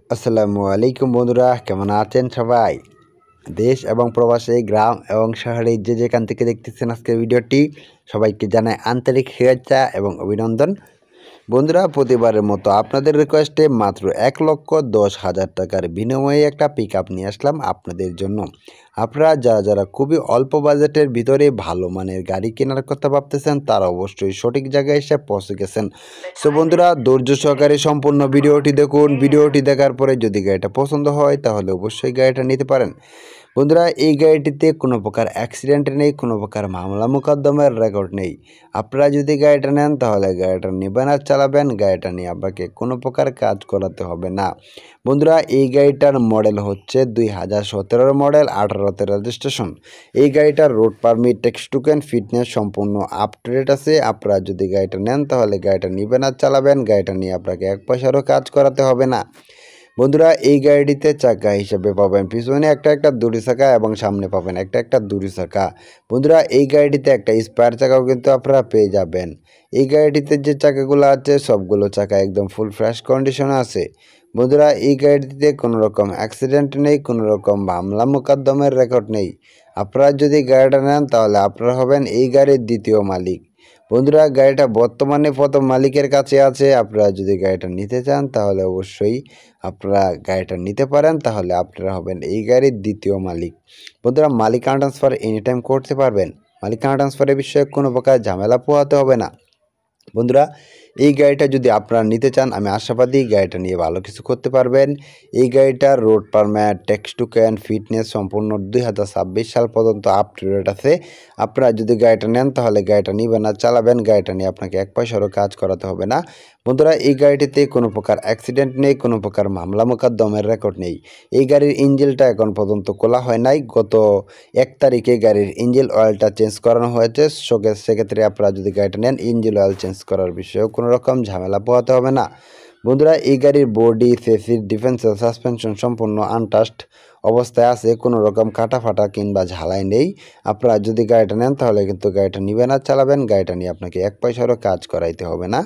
আসসালামু আলাইকুম বন্ধুরা, কেমন আছেন সবাই? দেশ এবং প্রবাসী, গ্রাম এবং শহরে যে যেখান থেকে দেখতেছেন আজকের ভিডিওটি, সবাইকে জানাই আন্তরিক শুভেচ্ছা এবং অভিনন্দন। বন্ধুরা, প্রতিবারের মতো আপনাদের রিকোয়েস্টে মাত্র ১,১০,০০০ টাকার বিনিময়ে একটা পিক আপ নিয়ে আসলাম আপনাদের জন্য। আপনারা যারা খুবই অল্প বাজেটের ভিতরে ভালো মানের গাড়ি কেনার কথা ভাবতেছেন, তারা অবশ্যই সঠিক জায়গায় এসে পৌঁছে গেছেন। সো বন্ধুরা, ধৈর্য সহকারে সম্পূর্ণ ভিডিওটি দেখুন। ভিডিওটি দেখার পরে যদি গাড়িটা পছন্দ হয় তাহলে অবশ্যই গাড়িটা নিতে পারেন। বন্ধুরা, এই গাড়িটিতে কোনো প্রকার অ্যাক্সিডেন্ট নেই, কোনো প্রকার মামলা মোকদ্দমার রেকর্ড নেই। আপনারা যদি গাড়িটা নেন তাহলে গাড়িটা নেবেন আর চালাবেন, গাড়িটা নিয়ে আপনাকে কোনো প্রকার কাজ করাতে হবে না। বন্ধুরা, এই গাড়িটার মডেল হচ্ছে 2017 মডেল, 18তে রেজিস্ট্রেশন। এই গাড়িটার road permit, tax token, fitness সম্পূর্ণ আপ টু ডেট আছে। আপনারা যদি গাড়িটা নেন তাহলে গাড়িটা নেবেন আর চালাবেন, গাড়িটা নিয়ে আপনাকে এক পয়সারও কাজ করাতে হবে না। বন্ধুরা, এই গাড়িটিতে চাকা হিসেবে পাবেন পিছনে একটা দুটি চাকা এবং সামনে পাবেন একটা দুটি চাকা। বন্ধুরা, এই গাড়িটিতে একটা স্পেয়ার চাকাও কিন্তু আপনারা পেয়ে যাবেন। এই গাড়িটিতে যে চাকাগুলো আছে সবগুলো চাকা একদম ফুল ফ্রেশ কন্ডিশনে আছে। বন্ধুরা, এই গাড়িটিতে কোনো রকম অ্যাক্সিডেন্ট নেই, কোনো রকম মামলা মোকদ্দমের রেকর্ড নেই। আপনারা যদি গাড়িটা নেন তাহলে আপনারা হবেন এই গাড়ির দ্বিতীয় মালিক। বন্ধুরা, গাড়িটা বর্তমানে প্রথম মালিকের কাছে আছে। আপনারা যদি গাড়িটা নিতে চান তাহলে অবশ্যই আপনারা গাড়িটা নিতে পারেন, তাহলে আপনারা হবেন এই গাড়ির দ্বিতীয় মালিক। বন্ধুরা, মালিকানা ট্রান্সফার এনি টাইম করতে পারবেন। মালিকানা ট্রান্সফারের বিষয়ে কোনো প্রকার ঝামেলা পোহাতে হবে না। বন্ধুরা, এই গাড়িটা যদি আপনারা নিতে চান, আমি আশাবাদী গাড়িটা নিয়ে ভালো কিছু করতে পারবেন। এই গাড়িটার road permit, tax token, fitness সম্পূর্ণ 2026 সাল পর্যন্ত আপ টু ডেট আছে। আপনারা যদি গাড়িটা নেন তাহলে গাড়িটা নেবেন আর চালাবেন, গাড়িটা নিয়ে আপনাকে এক পয়সারও কাজ করাতে হবে না। বন্ধুরা, এই গাড়িটিতে কোনো প্রকার অ্যাক্সিডেন্ট নেই, কোনো প্রকার মামলা মোকদ্দমের রেকর্ড নেই। এই গাড়ির ইঞ্জিনটা এখন পর্যন্ত খোলা হয় নাই। গত 1 তারিখে গাড়ির ইঞ্জিন অয়েলটা চেঞ্জ করানো হয়েছে। সেক্ষেত্রে আপনারা যদি গাড়িটা নেন, ইঞ্জিন অয়েল চেঞ্জ করার বিষয়েও কোনো রকম ঝামেলা পোহাতে হবে না। বন্ধুরা, এই গাড়ির বডি, চেসিস, ডিফেন্সিয়াল সাসপেনশন সম্পূর্ণ আনটাস্ট অবস্থায় আছে, কোনো রকম কাটা ফাটা কিংবা ঝালাই নেই। আপনারা যদি গাড়িটা নেন তাহলে কিন্তু গাড়িটা নেবেন আর চালাবেন, গাড়িটা নিয়ে আপনাকে এক পয়সারও কাজ করাইতে হবে না।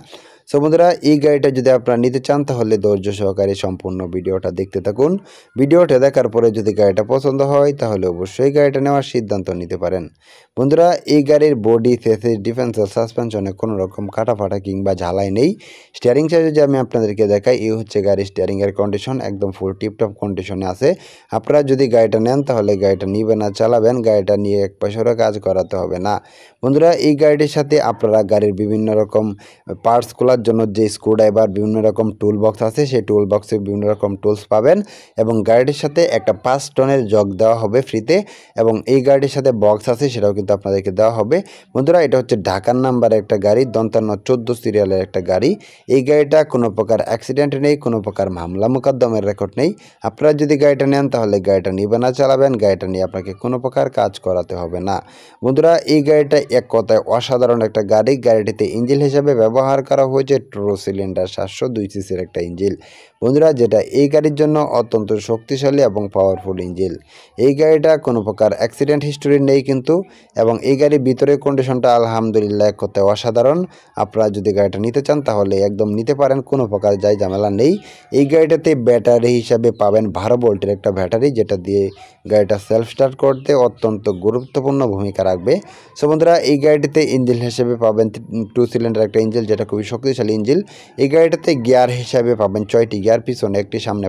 সো বন্ধুরা, এই গাড়িটা যদি আপনারা নিতে চান তাহলে ধৈর্য সহকারে সম্পূর্ণ ভিডিওটা দেখতে থাকুন। ভিডিওটা দেখার পরে যদি গাড়িটা পছন্দ হয় তাহলে অবশ্যই গাড়িটা নেওয়ার সিদ্ধান্ত নিতে পারেন। বন্ধুরা, এই গাড়ির বডি, চেসিস, ডিফেন্সিয়াল সাসপেনশনে কোনো রকম কাটা ফাটা কিংবা ঝালাই নেই। স্টিয়ারিং সাইডে যে আমি আপনাদেরকে দেখাই, এই হচ্ছে গাড়ির স্টিয়ারিংয়ের কন্ডিশন, একদম ফুল টিপটপ কন্ডিশনে আছে। আপনারা যদি গাড়িটা নেন তাহলে গাড়িটা নেবেন আর চালাবেন, গাড়িটা নিয়ে এক পয়সারও কাজ করাতে হবে না। বন্ধুরা, এই গাড়িটির সাথে আপনারা গাড়ির বিভিন্ন রকম পার্টস খোলার জন্য যে স্ক্রুড্রাইভার, বিভিন্ন রকম টুল বক্স আছে, সেই টুল বক্সে বিভিন্ন রকম টুলস পাবেন এবং গাড়িটির সাথে একটা 5 টনের জগ দেওয়া হবে ফ্রিতে, এবং এই গাড়িটির সাথে বক্স আছে সেটাও কিন্তু আপনাদেরকে দেওয়া হবে। বন্ধুরা, এটা হচ্ছে ঢাকার নাম্বারের একটা গাড়ি, 14 সিরিয়ালের একটা গাড়ি। এই গাড়িটা কোনো প্রকার অ্যাক্সিডেন্ট নেই, কোনো প্রকার মামলা মোকদ্দমের রেকর্ড নেই। আপনারা যদি গাড়িটা নেন তাহলে গাড়িটা নেবেন না চালাবেন, গাড়িটা নিয়ে আপনাকে কোনো প্রকার কাজ করাতে হবে না। বন্ধুরা, এই গাড়িটা এক কথায় অসাধারণ একটা গাড়ি। গাড়িটিতে ইঞ্জিন হিসেবে ব্যবহার করা হয়েছে ট্রু সিলিন্ডার 702 সিসির একটা ইঞ্জিন। বন্ধুরা, যেটা এই গাড়ির জন্য অত্যন্ত শক্তিশালী এবং পাওয়ারফুল ইঞ্জিন। এই গাড়িটা কোনো প্রকার অ্যাক্সিডেন্ট হিস্টোরি নেই কিন্তু, এবং এই গাড়ির ভিতরের কন্ডিশনটা আলহামদুলিল্লাহ এক কথায় অসাধারণ। আপনারা যদি গাড়িটা নিতে চান তাহলে একদম নিতে পারেন, কোনো প্রকার যাই ঝামেলা নেই। এই গাড়িটাতে ব্যাটারি হিসাবে পাবেন 12 ভোল্টের একটা ব্যাটারি, যেটা দিয়ে গাড়িটা সেলফ স্টার্ট করতে অত্যন্ত গুরুত্বপূর্ণ ভূমিকা রাখবে। সো বন্ধুরা, এই গাড়িটিতে ইঞ্জিন হিসেবে পাবেন 2 সিলিন্ডার একটা ইঞ্জিন, যেটা খুবই শক্তিশালী ইঞ্জিন। এই গাড়িটাতে গিয়ার হিসাবে পাবেন 6টি গিয়ার, পিছনে একটি, সামনে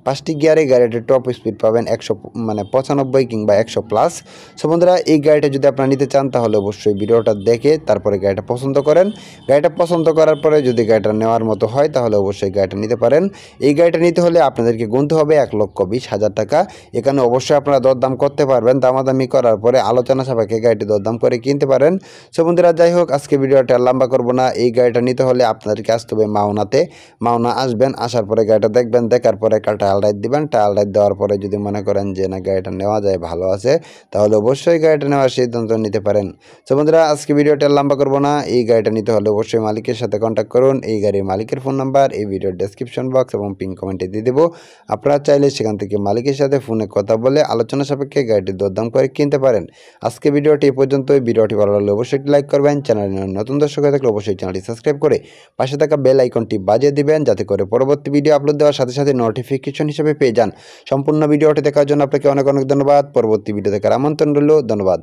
5টি গিয়ারে গাড়িটির টপ স্পিড পাবেন 195 কিংবা 100 প্লাস। সো বন্ধুরা, এই গাড়িটা যদি আপনারা নিতে চান তাহলে অবশ্যই ভিডিওটা দেখে তারপরে গাড়িটা পছন্দ করেন। গাড়িটা পছন্দ করার পরে যদি গাড়িটা নেওয়ার মতো হয় তাহলে অবশ্যই গাড়িটা নিতে পারেন। এই গাড়িটা নিতে হলে আপনাদেরকে গুনতে হবে 1,20,000 টাকা। এখানে অবশ্যই আপনারা দরদাম করতে পারবেন, দামাদামি করার পরে আলোচনা সাপেক্ষে গাড়িটি দরদাম করে কিনতে পারেন। সো বন্ধুরা, যাই হোক, আজকে ভিডিওটা লম্বা করবো না। এই গাড়িটা নিতে হলে আপনাদেরকে আসতে হবে মাওনাতে। মাওনা আসবেন, আসার পরে গাড়িটা দেখবেন, দেখার পরে একটা টায়াল রাইড দিবেন। টায়াল রাইড দেওয়ার পরে যদি মনে করেন যে না, গাড়িটা নেওয়া যায়, ভালো আছে, তাহলে অবশ্যই গাড়িটা নেওয়ার সিদ্ধান্ত নিতে পারেন। সো বন্ধুরা, আজকে ভিডিওটা লম্বা করবো না। এই গাড়িটা নিতে হলে অবশ্যই মালিকের সাথে কন্ট্যাক্ট করুন। এই গাড়ির মালিকের ফোন নাম্বার এই ভিডিওর ডেসক্রিপশন বক্স এবং পিন কমেন্টে দিয়ে দেবো। আপনারা চাইলে সেখান থেকে মালিকের সাথে ফোনে কথা বলে আলোচনা সাপেক্ষে গাড়িটি দরদাম করে কিনতে পারেন। আজকে ভিডিওটি এই পর্যন্তই। ভিডিওটি ভালো লাগলে অবশ্যই লাইক করবেন। চ্যানেলে নতুন দর্শক হয়ে থাকলে অবশ্যই চ্যানেলটি সাবস্ক্রাইব করে পাশে থাকা বেল আইকনটি বাজিয়ে দিবেন, যাতে করে পরবর্তী ভিডিও আপলোড দেওয়ার সাথে সাথে নোটিফিকেশন হিসেবে পেয়ে যান। সম্পূর্ণ ভিডিওটি দেখার জন্য আপনাকে অনেক অনেক ধন্যবাদ। পরবর্তী ভিডিও দেখার আমন্ত্রণ রইল। ধন্যবাদ।